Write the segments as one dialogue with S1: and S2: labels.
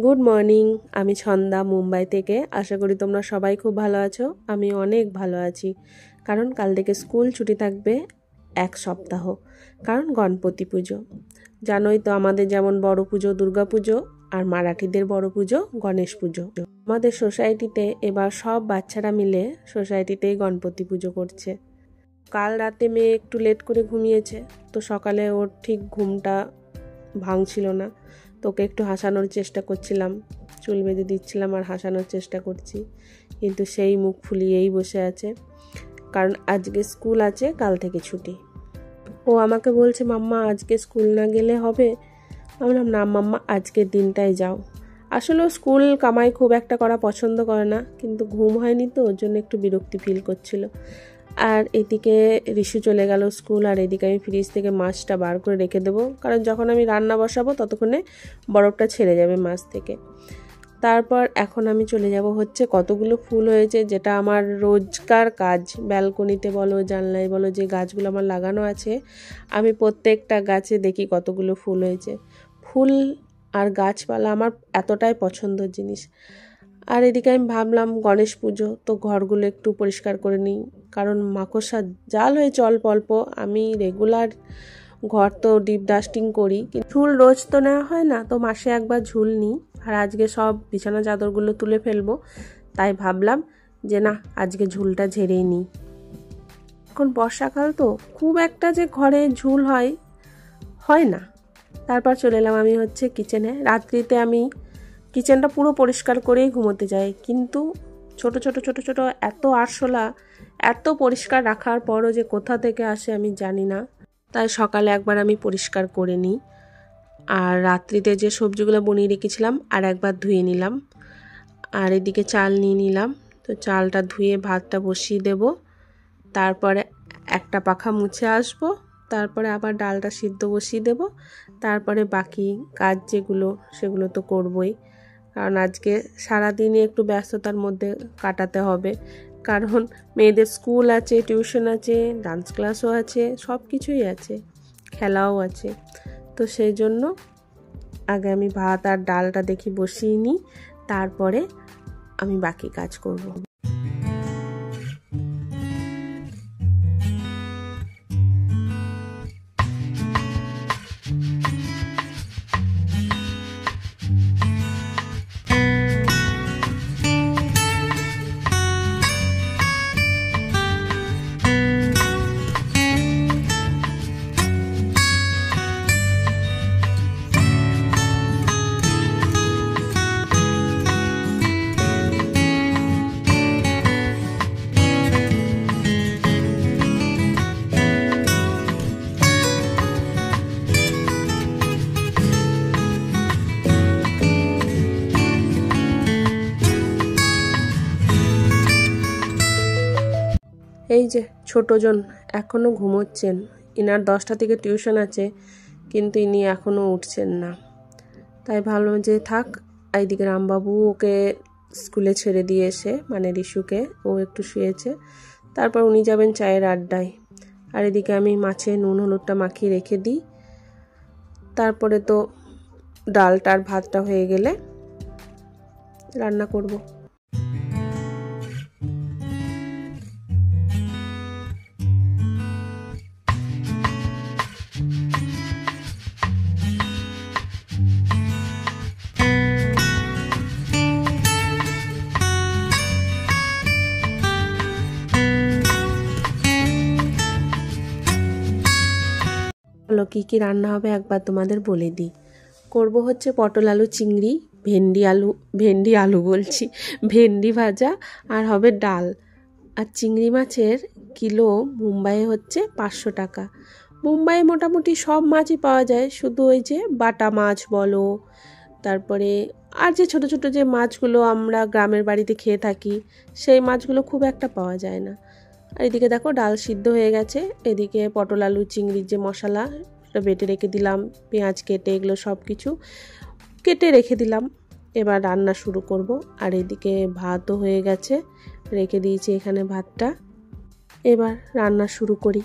S1: Good morning. আমি ছন্দা, মুম্বাই থেকে। আশা করি তোমরা সবাই খুব ভালো আছো। আমি অনেক ভালো আছি, কারণ কাল থেকে স্কুল ছুটি থাকবে 1 সপ্তাহ, কারণ গণপতি পুজো। জানোই তো আমাদের যেমন বড় পুজো দুর্গা পুজো, আর মারাঠিদের বড় পুজো গণেশ পুজো। আমাদের সোসাইটিতে এবার সব বাচ্চারা মিলে সোসাইটিতেই গণপতি পুজো করছে। কাল রাতে মেয়ে একটু লেট করে ঘুমিয়েছে, তো সকালে ওর ঠিক ঘুমটা ভাঙছিল না। তোকে একটু হাসানোর চেষ্টা করছিলাম, চুল বেঁধে দিচ্ছিলাম আর হাসানোর চেষ্টা করছি, কিন্তু সেই মুখ ফুলিয়েই বসে আছে, কারণ আজকে স্কুল আছে, কাল থেকে ছুটি। ও আমাকে বলছে, মাম্মা আজকে স্কুল না গেলে হবে? আমি বললাম, না মাম্মা, আজকের দিনটাই যাও। আসলে স্কুল কামাই খুব একটা করা পছন্দ করে না, কিন্তু ঘুম হয়নি তো, ওর জন্য একটু বিরক্তি ফিল করছিল। আর এদিকে ঋষু চলে গেল স্কুল, আর এদিকে আমি ফ্রিজ থেকে মাছটা বার করে রেখে দেবো, কারণ যখন আমি রান্না বসাবো ততক্ষণে বরফটা ছেড়ে যাবে মাছ থেকে। তারপর এখন আমি চলে যাব হচ্ছে কতগুলো ফুল হয়েছে, যেটা আমার রোজকার কাজ। ব্যালকনিতে বলো, জানলায় বলো, যে গাছগুলো আমার লাগানো আছে, আমি প্রত্যেকটা গাছে দেখি কতগুলো ফুল হয়েছে। ফুল আর গাছপালা আমার এতটাই পছন্দের জিনিস। আর এদিকে আমি ভাবলাম গণেশ পুজো, তো ঘরগুলো একটু পরিষ্কার করে নিই, কারণ মাকড়সা জাল হয়েছে অল্প অল্প। আমি রেগুলার ঘর তো ডিপ ডাস্টিং করি, ঝুল রোজ তো নেওয়া হয় না, তো মাসে একবার ঝুল নিই। আর আজকে সব বিছানা চাদরগুলো তুলে ফেলবো, তাই ভাবলাম যে না, আজকে ঝুলটা ঝেড়েই নিই। এখন বর্ষাকাল তো খুব একটা যে ঘরে ঝুল হয় না। তারপর চলে এলাম আমি হচ্ছে কিচেনে। রাত্রিতে আমি কিচেনটা পুরো পরিষ্কার করেই ঘুমোতে যাই, কিন্তু ছোট ছোট ছোট ছোট এত আরশোলা, এত পরিষ্কার রাখার পরও যে কোথা থেকে আসে আমি জানি না। তাই সকালে একবার আমি পরিষ্কার করে নিই, আর রাত্রিতে যে সবজিগুলো বনিয়ে রেখেছিলাম আর একবার ধুয়ে নিলাম। আর এদিকে চাল নিয়ে নিলাম, তো চালটা ধুয়ে ভাতটা বসিয়ে দেব। তারপরে একটা পাখা মুছে আসবো, তারপরে আবার ডালটা সিদ্ধ বসিয়ে দেব। তারপরে বাকি কাজ যেগুলো, সেগুলো তো করবই, কারণ আজকে সারাদিনই একটু ব্যস্ততার মধ্যে কাটাতে হবে, কারণ মেয়েদের স্কুল আছে, টিউশন আছে, ডান্স ক্লাসও আছে, সব কিছুই আছে, খেলাও আছে। তো সেই জন্য আগে আমি ভাত আর ডালটা দেখি বসিয়ে নিই, তারপরে আমি বাকি কাজ করব। এই যে ছোটজন এখনও ঘুমোচ্ছেন, ইনার 10টা থেকে টিউশন আছে, কিন্তু ইনি এখনও উঠছেন না। তাই ভাবলাম যে থাক, এইদিকে রামবাবু ওকে স্কুলে ছেড়ে দিয়ে এসে, মানে ঋষুকে, ও একটু শুয়েছে, তারপর উনি যাবেন চায়ের আড্ডায়। আর এদিকে আমি মাছে নুন হলুদটা মাখিয়ে রেখে দিই, তারপরে তো ডালটা আর ভাতটা হয়ে গেলে রান্না করব। চলো কী কী রান্না হবে একবার তোমাদের বলে দিই। করব হচ্ছে পটল আলু চিংড়ি, ভেন্ডি আলু বলছি, ভেন্ডি ভাজা, আর হবে ডাল। আর চিংড়ি মাছের কিলো মুম্বাইয়ে হচ্ছে 500 টাকা। মুম্বাইয়ে মোটামুটি সব মাছই পাওয়া যায়, শুধু ওই যে বাটা মাছ বলো, তারপরে আর যে ছোট ছোট যে মাছগুলো আমরা গ্রামের বাড়িতে খেয়ে থাকি, সেই মাছগুলো খুব একটা পাওয়া যায় না। আর এদিকে দেখো ডাল সিদ্ধ হয়ে গেছে, এদিকে পটল আলু চিংড়ির যে মশলা, সেটা বেটে রেখে দিলাম, পেঁয়াজ কেটে এগুলো সব কিছু কেটে রেখে দিলাম। এবার রান্না শুরু করব। আর এদিকে ভাতও হয়ে গেছে, রেখে দিয়েছি এখানে ভাতটা। এবার রান্না শুরু করি।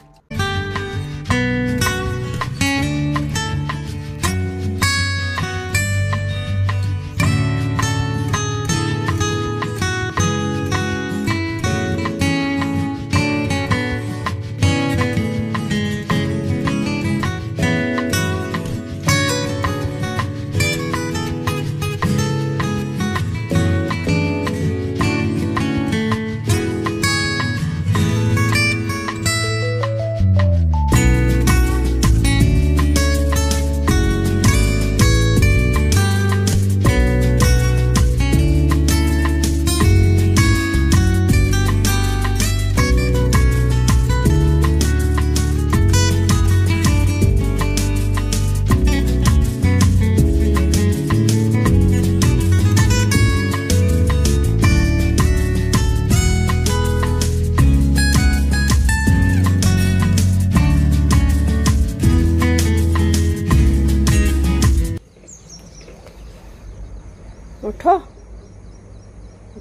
S1: ওঠো,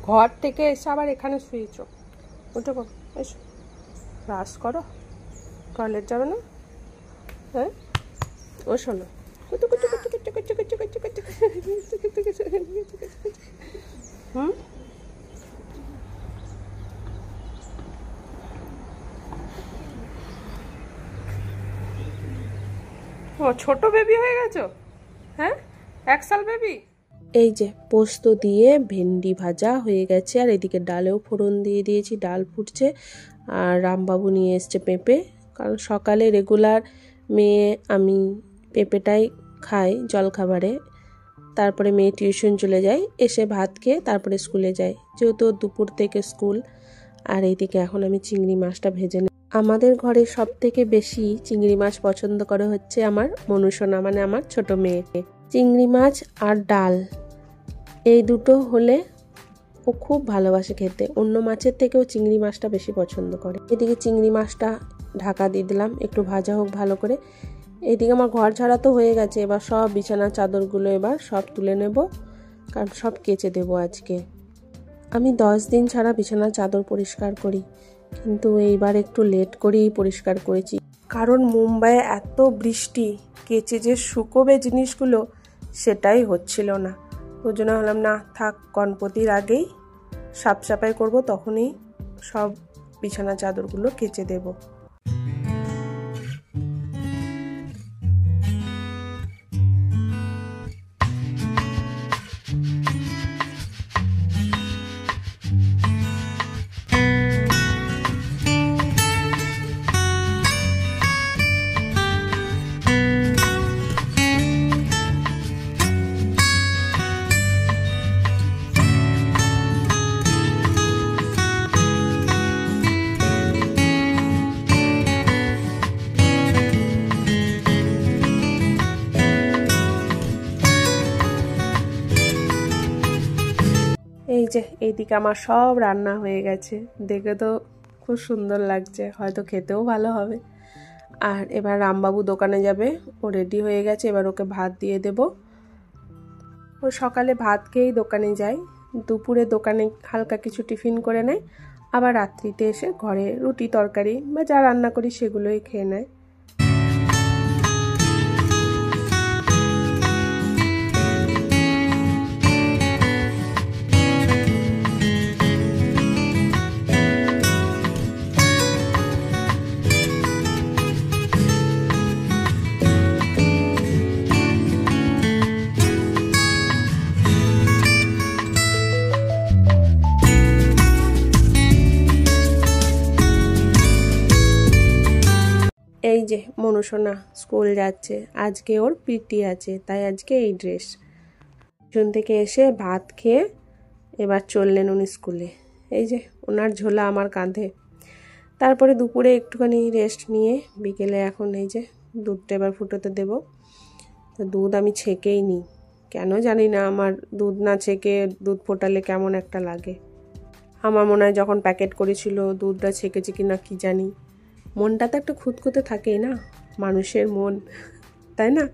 S1: ঘর থেকে এসে আবার এখানে শুয়েছো। উঠে পড়ো, এসো ব্রাশ করো। টয়লেট যাবে না? হ্যাঁ, ও শোনো। হুম, ও ছোট বেবি হয়ে গেছো? হ্যাঁ, 1 সাল বেবি। এই যে পোস্ত দিয়ে ভেন্ডি ভাজা হয়ে গেছে, আর এদিকে ডালেও ফোড়ন দিয়ে দিয়েছি, ডাল ফুটছে। আর রামবাবু নিয়ে এসছে পেঁপে, কারণ সকালে রেগুলার মেয়ে আমি পেঁপেটাই খাই জলখাবারে। তারপরে মেয়ে টিউশন চলে যায়, এসে ভাত খেয়ে তারপরে স্কুলে যায়, যেহেতু দুপুর থেকে স্কুল। আর এইদিকে এখন আমি চিংড়ি মাছটা ভেজে নিই। আমাদের ঘরে সব থেকে বেশি চিংড়ি মাছ পছন্দ করে হচ্ছে আমার মনুসোনা, মানে আমার ছোট মেয়ে। চিংড়ি মাছ আর ডাল এই দুটো হলে ও খুব ভালোবাসে খেতে, অন্য মাছের থেকেও চিংড়ি মাছটা বেশি পছন্দ করে। এদিকে চিংড়ি মাছটা ঢাকা দিয়ে দিলাম, একটু ভাজা হোক ভালো করে। এইদিকে আমার ঘর ঝাড়া তো হয়ে গেছে, এবার সব বিছানার চাদরগুলো এবার সব তুলে নেব, কারণ সব কেচে দেবো আজকে। আমি 10 দিন ছাড়া বিছানার চাদর পরিষ্কার করি, কিন্তু এইবার একটু লেট করেই পরিষ্কার করেছি, কারণ মুম্বাইয়ে এত বৃষ্টি, কেচে যে শুকোবে জিনিসগুলো সেটাই হচ্ছিল না। ওই জন্য হলাম না থাক, গণপতির আগেই সাফ সাফাই করবো, তখনই সব বিছানা চাদরগুলো কেচে দেব। এই যে এইদিকে আমার সব রান্না হয়ে গেছে, দেখে তো খুব সুন্দর লাগছে, হয়তো খেতেও ভালো হবে। আর এবার রামবাবু দোকানে যাবে, ও রেডি হয়ে গেছে, এবার ওকে ভাত দিয়ে দেব। ও সকালে ভাত খেয়েই দোকানে যায়, দুপুরে দোকানে হালকা কিছু টিফিন করে নেয়, আবার রাত্রিতে এসে ঘরে রুটি তরকারি বা যা রান্না করি সেগুলোই খেয়ে নেয়। এই যে মনুসোনা স্কুল যাচ্ছে, আজকে ওর পিটি আছে, তাই আজকে এই ড্রেস। টিউশন থেকে এসে ভাত খেয়ে এবার চললেন উনি স্কুলে। এই যে ওনার ঝোলা আমার কাঁধে। তারপরে দুপুরে একটুখানি রেস্ট নিয়ে বিকেলে এখন এই যে দুধটা এবার ফুটোতে দেব। তো দুধ আমি ছেঁকেই নিই, কেন জানি না, আমার দুধ না ছেঁকে দুধ ফোটালে কেমন একটা লাগে। আমার মনে হয় যখন প্যাকেট করেছিল দুধটা ছেঁকেছে কিনা কি জানি, মনটা তো একটা খুঁতখুঁতে থাকেই না, মানুষের মন, তাই না?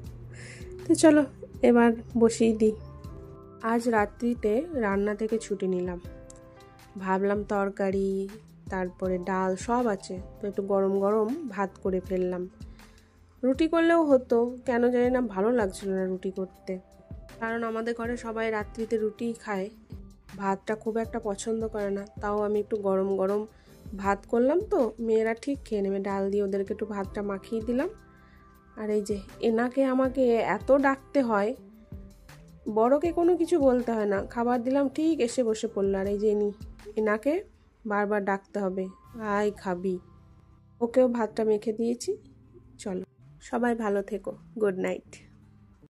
S1: তো চলো এবার বসিয়ে দিই। আজ রাত্রিতে রান্না থেকে ছুটি নিলাম, ভাবলাম তরকারি তারপরে ডাল সব আছে, তো একটু গরম গরম ভাত করে ফেললাম। রুটি করলেও হতো, কেন জানি না ভালো লাগছিল না রুটি করতে, কারণ আমাদের ঘরে সবাই রাত্রিতে রুটিই খায়, ভাতটা খুব একটা পছন্দ করে না। তাও আমি একটু গরম গরম ভাত করলাম, তো মেয়েরা ঠিক খেয়ে নেবে, ডাল দিয়ে ওদেরকে একটু ভাতটা মাখিয়ে দিলাম। আর এই যে এনাকে আমাকে এত ডাকতে হয়, বড়কে কোনো কিছু বলতে হয় না, খাবার দিলাম ঠিক এসে বসে পড়লো। আর এই যে এনাকে বারবার ডাকতে হবে, আয় খাবি। ওকেও ভাতটা মেখে দিয়েছি। চলো সবাই ভালো থেকো, গুড নাইট।